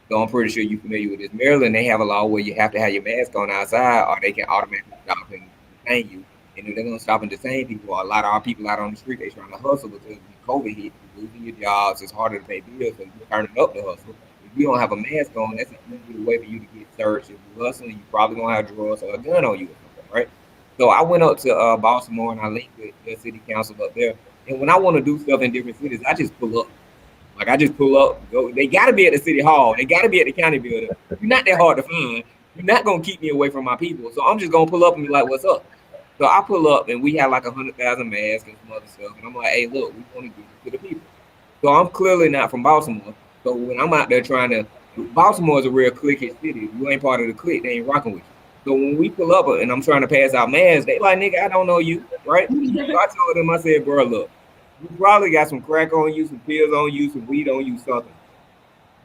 So I'm pretty sure you're familiar with this. Maryland, they have a law where you have to have your mask on outside, or they can automatically stop and detain you. And if they're gonna stop and detain people, a lot of our people out on the street, they're trying to hustle because when COVID hit, you're losing your jobs. It's harder to pay bills, so you're turning up the hustle. If you don't have a mask on, that's an easy way for you to get searched. If you're hustling, you probably gonna have drugs or a gun on you or something, right? So I went up to Baltimore and I linked with the city council up there. And when I want to do stuff in different cities, I just pull up. Like I just pull up. Go. They got to be at the city hall. They got to be at the county building. You're not that hard to find. You're not gonna keep me away from my people. So I'm just gonna pull up and be like, "What's up?" So I pull up and we have like 100,000 masks and some other stuff. And I'm like, "Hey, look, we want to give it to the people." So I'm clearly not from Baltimore. So when I'm out there trying to, Baltimore is a real cliquish city. If you ain't part of the clique, they ain't rocking with you. So when we pull up and I'm trying to pass out masks, they like, "Nigga, I don't know you," right? So I told them, I said, "Bro, look, you probably got some crack on you, some pills on you, some weed on you, something.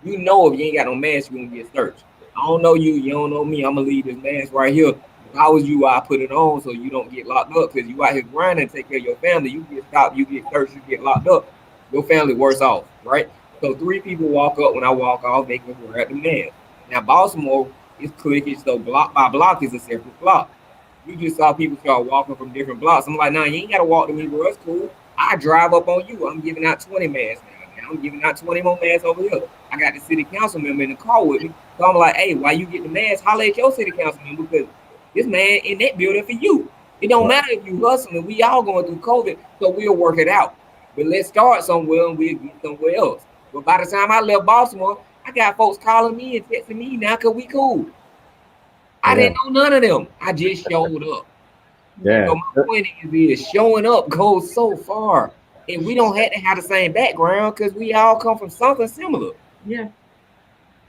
You know if you ain't got no mask, you're going to get searched. I don't know you, you don't know me, I'm going to leave this mask right here. If I was you, I put it on so you don't get locked up, because you out here grinding and take care of your family. You get stopped, you get searched, you get locked up. Your family worse off, right?" So 3 people walk up when I walk off, they can wear the mask. Now, Baltimore, It's cliquish, so block by block is a separate block. You just saw people start walking from different blocks. I'm like, nah, you ain't gotta walk to me, bro. It's cool. I drive up on you. I'm giving out 20 masks now. Now I'm giving out 20 more masks over here. I got the city council member in the car with me. So I'm like, hey, why you get the mask? Holler at your city council member because this man in that building for you. It don't matter if you hustling. We all going through COVID, so we'll work it out. But let's start somewhere and we'll get somewhere else. But by the time I left Baltimore, I got folks calling me and texting me now because we cool. I didn't know none of them. I just showed up. Yeah. So my point is showing up goes so far. And we don't have to have the same background because we all come from something similar. Yeah.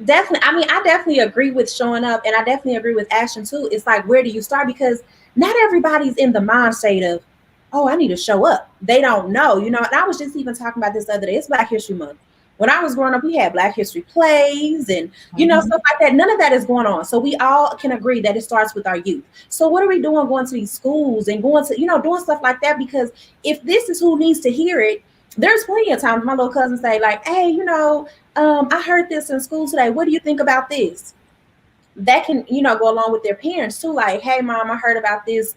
Definitely. I mean, I definitely agree with showing up, and I definitely agree with action too. It's like, where do you start? Because not everybody's in the mind state of, oh, I need to show up. They don't know, you know. And I was just even talking about this the other day. It's Black History Month. When I was growing up, we had Black History plays and, you know, stuff like that. None of that is going on. So we all can agree that it starts with our youth. So what are we doing going to these schools and going to, you know, doing stuff like that? Because if this is who needs to hear it, there's plenty of times my little cousins say like, hey, you know, I heard this in school today. What do you think about this? That can, you know, go along with their parents too. Like, hey, mom, I heard about this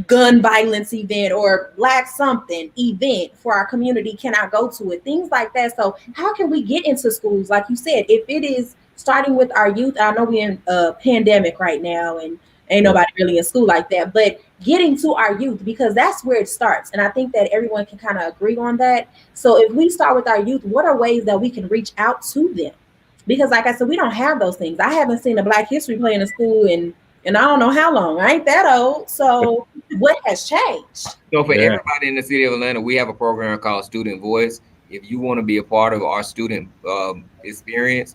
gun violence event or Black something event for our community. Can I go to it? Things like that. So how can we get into schools? Like you said, if it is starting with our youth, I know we're in a pandemic right now and ain't nobody really in school like that, but getting to our youth, because that's where it starts. And I think that everyone can kind of agree on that. So if we start with our youth, what are ways that we can reach out to them? Because like I said, we don't have those things. I haven't seen a Black history play in a school in and I don't know how long. I ain't that old. So what has changed? So for everybody in the city of Atlanta, we have a program called Student Voice. If you want to be a part of our student experience,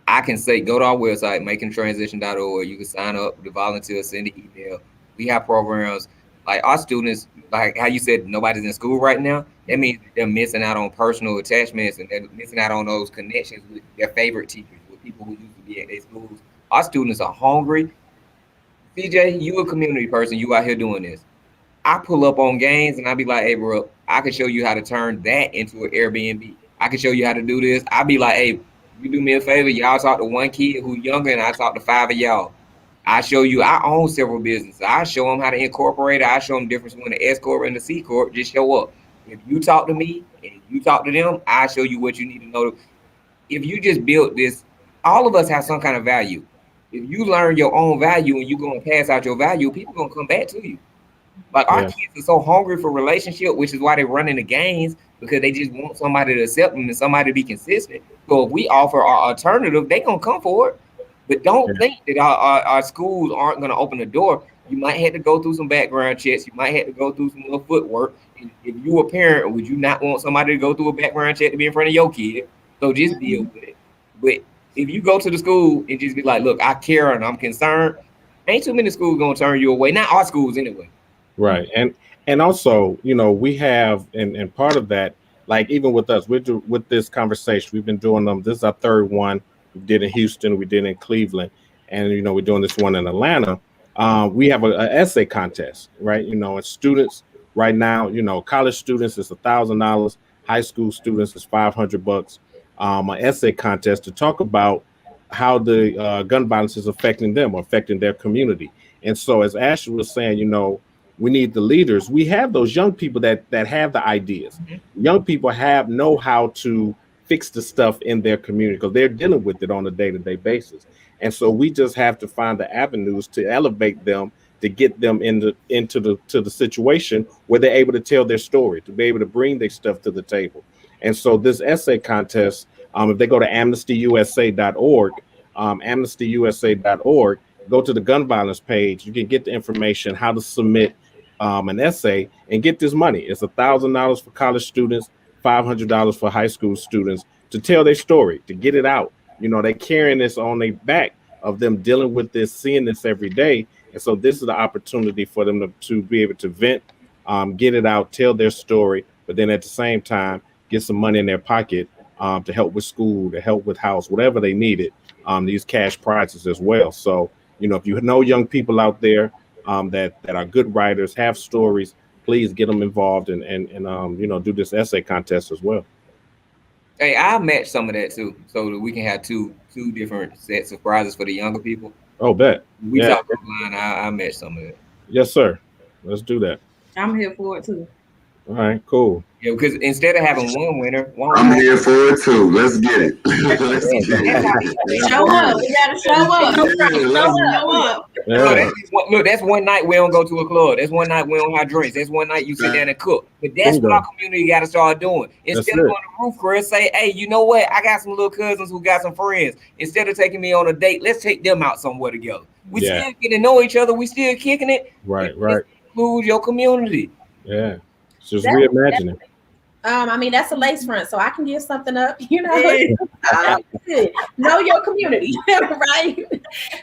I can say go to our website, makingtransition.org. You can sign up to volunteer, send an email. We have programs like our students, like how you said, nobody's in school right now. That means they're missing out on personal attachments and they're missing out on those connections with their favorite teachers, with people who used to be at their schools. Our students are hungry. CJ, you a community person. You out here doing this. I pull up on games and I be like, hey, bro, I can show you how to turn that into an Airbnb. I can show you how to do this. I be like, hey, you do me a favor. Y'all talk to one kid who's younger and I talk to 5 of y'all. I show you, I own several businesses. I show them how to incorporate it. I show them the difference between the S Corp and the C Corp. Just show up. If you talk to me and you talk to them, I show you what you need to know. If you just build this, all of us have some kind of value. If you learn your own value and you're going to pass out your value, people going to come back to you. Like our kids are so hungry for relationship, which is why they run into gangs, because they just want somebody to accept them and somebody to be consistent. So if we offer our alternative, they gonna come for it. But don't think that our schools aren't gonna open the door. You might have to go through some background checks. You might have to go through some little footwork. If you a parent, would you not want somebody to go through a background check to be in front of your kid? So just deal with it. But if you go to the school and just be like, look, I care and I'm concerned, ain't too many schools gonna turn you away. Not our schools anyway. Right. And also, you know, we have and part of that, like even with us, with this conversation, we've been doing them. This is our third one. We did in Houston, we did in Cleveland, and you know, we're doing this one in Atlanta. We have an essay contest, right? You know, and students right now, you know, college students is $1,000, high school students is $500. An essay contest to talk about how the gun violence is affecting them, or affecting their community. And so, as Ashley was saying, you know, we need the leaders. We have those young people that have the ideas. Young people know how to fix the stuff in their community because they're dealing with it on a day-to-day basis. And so we just have to find the avenues to elevate them, to get them into the situation where they're able to tell their story, to be able to bring their stuff to the table. And so this essay contest, if they go to amnestyusa.org, amnestyusa.org, go to the gun violence page, you can get the information how to submit an essay and get this money. It's $1,000 for college students, $500 for high school students to tell their story, to get it out. You know, they're carrying this on their back of them dealing with this, seeing this every day. And so this is the opportunity for them to be able to vent, get it out, tell their story, but then at the same time, get some money in their pocket to help with school, to help with house, whatever they needed, these cash prizes as well. So, you know, if you know young people out there that are good writers, have stories, please get them involved and you know, do this essay contest as well. Hey, I'll match some of that too, so that we can have two different sets of prizes for the younger people. Oh, bet. We Yeah. talk offline. I'll match some of that. Yes, sir. Let's do that. I'm here for it too. All right. Cool. Yeah, because instead of having one winner, why don't I'm we here for it too. Let's get it. Let's Yeah. get That's how it. we Show up. We gotta show up. Yeah, let's Show up. Look, Yeah. look, that's one night we don't go to a club. That's one night we don't have drinks. That's one night you sit down and cook. But that's what Bingo. our community got to start doing. Instead of it. going to the roof, Chris, say, hey, you know what? I got some little cousins who got some friends. Instead of taking me on a date, let's take them out somewhere together. We Yeah. still getting to know each other. We still kicking it. Right. Right. Include your community. Yeah. Just That- reimagining. I mean, that's a lace front, so I can give something up, you know. Yeah. Know your community, right?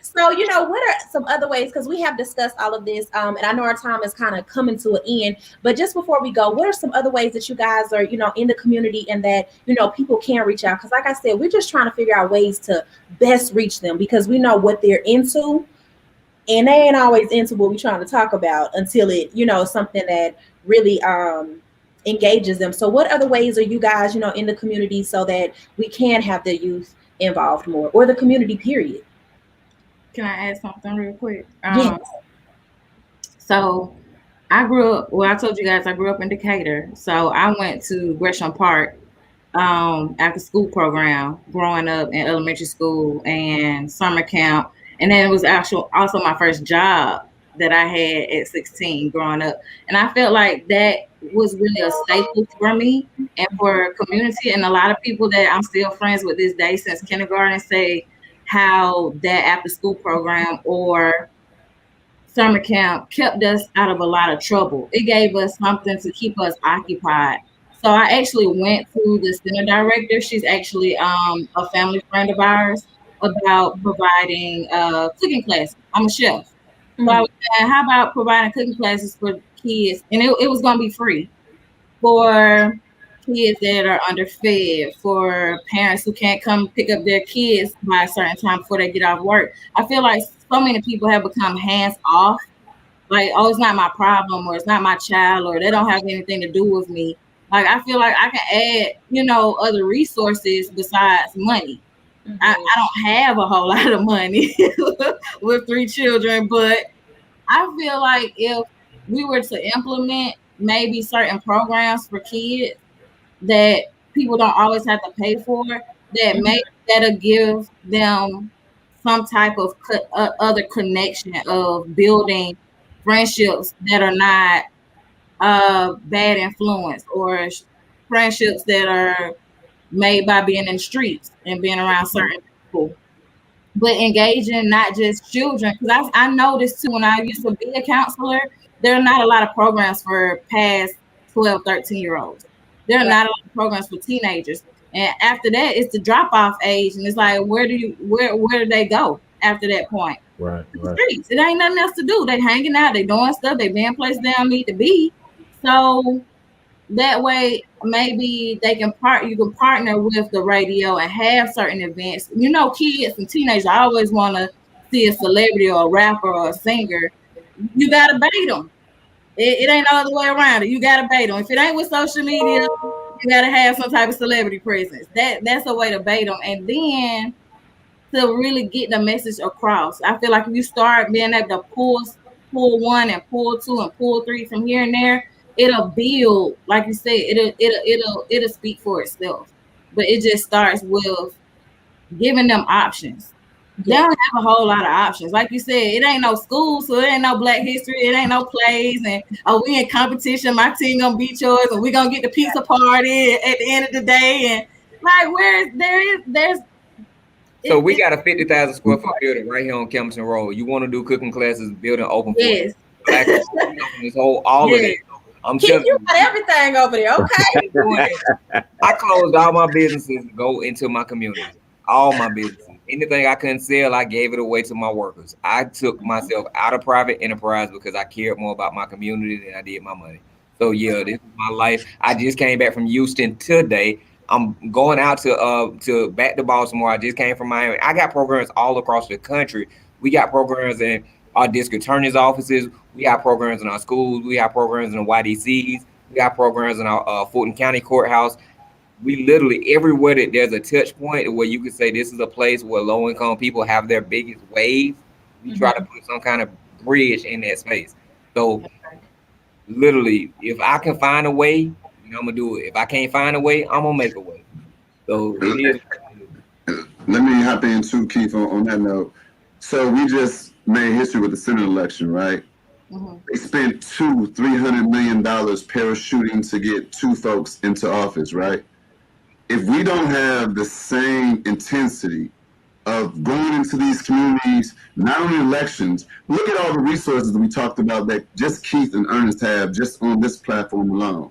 So, you know, what are some other ways? Because we have discussed all of this, and I know our time is kind of coming to an end. But just before we go, what are some other ways that you guys are, you know, in the community and that, you know, people can reach out? Because, like I said, we're just trying to figure out ways to best reach them because we know what they're into. And they ain't always into what we're trying to talk about until it, you know, something that really engages them. So what other ways are you guys, you know, in the community so that we can have the youth involved more, or the community period? Can I add something real quick? Yes. So I grew up, well, I told you guys I grew up in Decatur. So I went to Gresham Park after school program growing up in elementary school and summer camp. And then it was also my first job that I had at 16 growing up. And I felt like that was really a staple for me and for community. And a lot of people that I'm still friends with this day since kindergarten say how that after school program or summer camp kept us out of a lot of trouble. It gave us something to keep us occupied. So I actually went to the center director. She's actually a family friend of ours about providing cooking classes. I'm a chef. So I was saying, how about providing cooking classes for kids? And it was going to be free for kids that are underfed, for parents who can't come pick up their kids by a certain time before they get off work. I feel like so many people have become hands off. Like, oh, it's not my problem, or it's not my child, or they don't have anything to do with me. Like, I feel like I can add, you know, other resources besides money. I don't have a whole lot of money with 3 children, but I feel like if we were to implement maybe certain programs for kids that people don't always have to pay for, that maybe that'll give them some type of other connection of building friendships that are not bad influence, or friendships that are made by being in the streets and being around certain people, but engaging not just children. Because I noticed too, when I used to be a counselor, there are not a lot of programs for past 12, 13-year-olds. There are not a lot of programs for teenagers. And after that, it's the drop-off age. And it's like, where do they go after that point? Right. The streets. It ain't nothing else to do. They hanging out, they doing stuff, they being places they don't need to be. So that way, maybe you can partner with the radio and have certain events. You know, kids and teenagers always want to see a celebrity or a rapper or a singer. You got to bait them. It ain't no other way around it. You got to bait them. If it ain't with social media, you got to have some type of celebrity presence. That's a way to bait them. And then to really get the message across, I feel like if you start being able to pull 1 and pull 2 and pull 3 from here and there, it'll build, like you said, it'll speak for itself. But it just starts with giving them options. They don't have a whole lot of options. Like you said, it ain't no school, so it ain't no Black history, it ain't no plays, and we in competition, my team gonna beat yours, and we gonna get the pizza party at the end of the day. And like there's So we got a 50,000 square foot building right here on Campbellton Road. You want to do cooking classes, building open for yes. Black this whole all of that. I'm Keep telling you got everything over there, okay? I closed all my businesses to go into my community. All my businesses. Anything I couldn't sell, I gave it away to my workers. I took myself out of private enterprise because I cared more about my community than I did my money. So yeah, this is my life. I just came back from Houston today. I'm going out to back to Baltimore. I just came from Miami. I got programs all across the country. We got programs in our district attorney's offices. We got programs in our schools. We got programs in the YDCs. We got programs in our Fulton County Courthouse. we literally everywhere that there's a touch point where you could say this is a place where low income people have their biggest waves. We try to put some kind of bridge in that space. So literally, if I can find a way, I'm gonna do it. If I can't find a way, I'm gonna make a way. So it is. Let me hop in too, Keith, on that note. So we just made history with the Senate election, right? They spent $300 million parachuting to get 2 folks into office, right? If we don't have the same intensity of going into these communities, not only elections, look at all the resources that we talked about that just Keith and Ernest have just on this platform alone.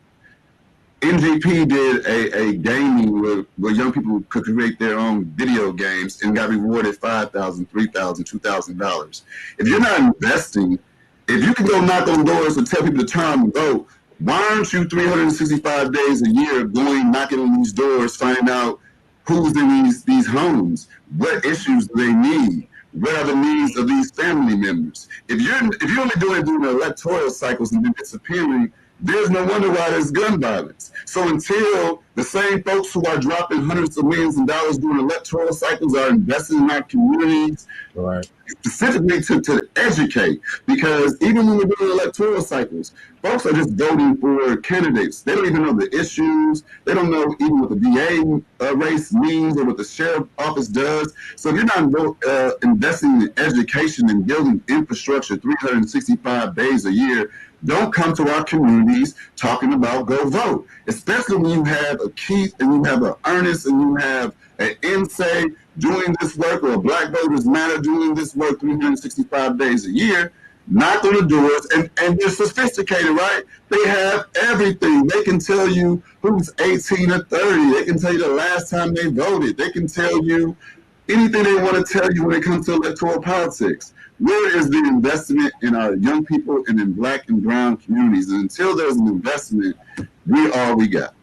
NGP did a gaming where young people could create their own video games and got rewarded $5,000, $3,000, $2,000. If you're not investing, if you can go knock on doors and tell people to turn and vote, why aren't you 365 days a year going knocking on these doors, find out who's in these homes, what issues do they need, what are the needs of these family members? If you're only doing the electoral cycles and then disappearing, there's no wonder why there's gun violence. So until the same folks who are dropping hundreds of millions of dollars during electoral cycles are investing in our communities, Right. specifically to educate, because even when we're doing electoral cycles, folks are just voting for candidates. They don't even know the issues. They don't know even what the DA race means or what the sheriff office does. So if you're not investing in education and building infrastructure 365 days a year, don't come to our communities talking about go vote, especially when you have a Keith and you have an Ernest and you have an NSA doing this work or a Black Voters Matter doing this work 365 days a year. Knock on the doors, and they're sophisticated, right? They have everything. They can tell you who's 18 or 30. They can tell you the last time they voted. They can tell you anything they want to tell you when it comes to electoral politics. Where is the investment in our young people and in Black and brown communities? And until there's an investment, we all we got.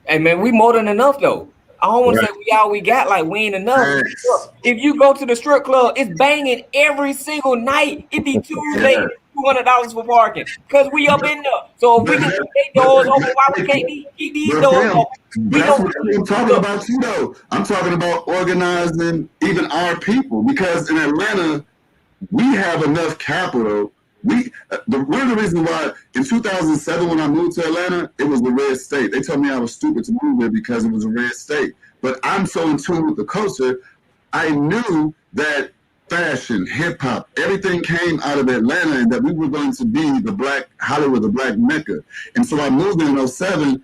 Hey man, we more than enough though. I don't want to say we all we got, like we ain't enough. Look, if you go to the strip club, it's banging every single night. It be Tuesday, $200 for parking because we up in there. So if we can keep doors open, why we can't keep these doors open? That's what I'm talking about too, though. I'm talking about organizing even our people, because in Atlanta, we have enough capital. One of the reasons why in 2007 when I moved to Atlanta, it was the red state. They told me I was stupid to move there because it was a red state. But I'm so in tune with the culture, I knew that fashion, hip hop, everything came out of Atlanta, and that we were going to be the Black Hollywood, the Black Mecca. And so I moved in 2007.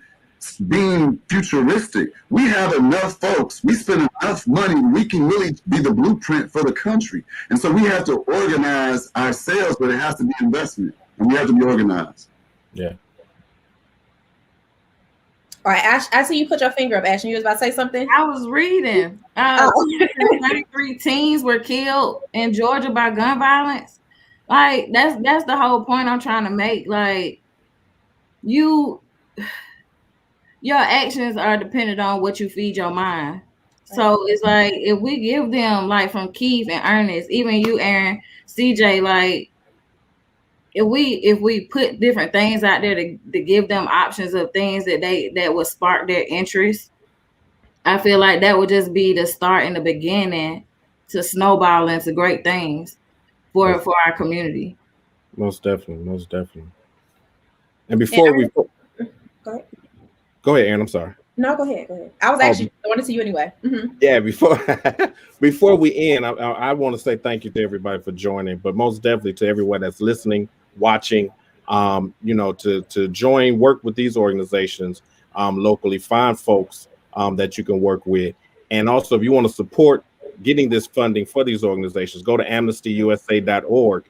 Being futuristic, we have enough folks, we spend enough money, we can really be the blueprint for the country. And so we have to organize ourselves, but it has to be investment, and we have to be organized. Yeah. All right, Ash, I see you put your finger up, Ash, and you was about to say something? I was reading. 33 teens were killed in Georgia by gun violence. Like, that's the whole point I'm trying to make. Like, your actions are dependent on what you feed your mind. So it's like, if we give them, like from Keith and Ernest, even you, Aaron, CJ, like if we put different things out there to give them options of things that would spark their interest, I feel like that would just be the start in the beginning to snowball into great things for our community. Most definitely. And before we go ahead, Aaron. I'm sorry. No, go ahead. I was actually going to see you anyway. Mm-hmm. Yeah, before we end, I want to say thank you to everybody for joining, but most definitely to everyone that's listening, watching, to join, work with these organizations locally, find folks that you can work with. And also, if you want to support getting this funding for these organizations, go to amnestyusa.org.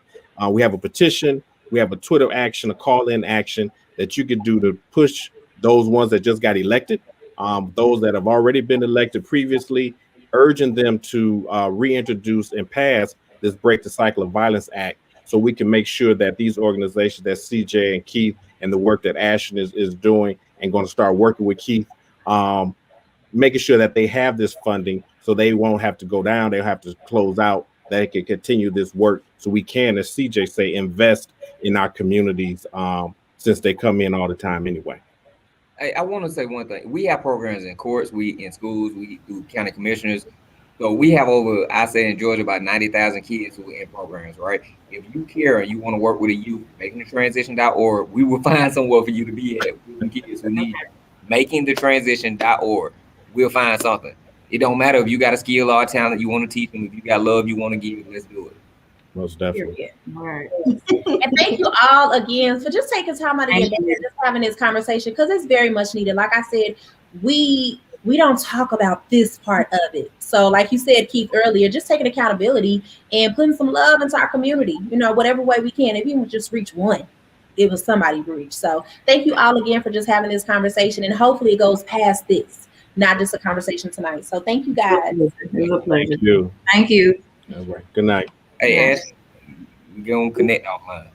We have a petition, we have a Twitter action, a call-in action that you could do to push those ones that just got elected, those that have already been elected previously, urging them to reintroduce and pass this Break the Cycle of Violence Act, so we can make sure that these organizations, that CJ and Keith and the work that Ashton is doing and going to start working with Keith, making sure that they have this funding so they won't have to go down, they'll have to close out, they can continue this work so we can, as CJ say, invest in our communities since they come in all the time anyway. I want to say one thing. We have programs in courts, we in schools, we do county commissioners. So we have over, I say in Georgia, about 90,000 kids who are in programs, right? If you care and you want to work with a youth, making the transition.org, we will find somewhere for you to be at with some kids who need making the transition.org. We'll find something. It don't matter if you got a skill or a talent you want to teach them. If you got love you want to give, let's do it. Most definitely. Period. All right. And thank you all again for just taking time out of your day Thank and just having this conversation, because it's very much needed. Like I said, we don't talk about this part of it. So like you said, Keith, earlier, just taking accountability and putting some love into our community, you know, whatever way we can. If you just reach one, it was somebody to reach. So thank you all again for just having this conversation, and hopefully it goes past this, not just a conversation tonight. So thank you guys. It was a pleasure. Thank you. Thank you. All right. Good night. Hey, Yeah. Ash, we're going to connect offline.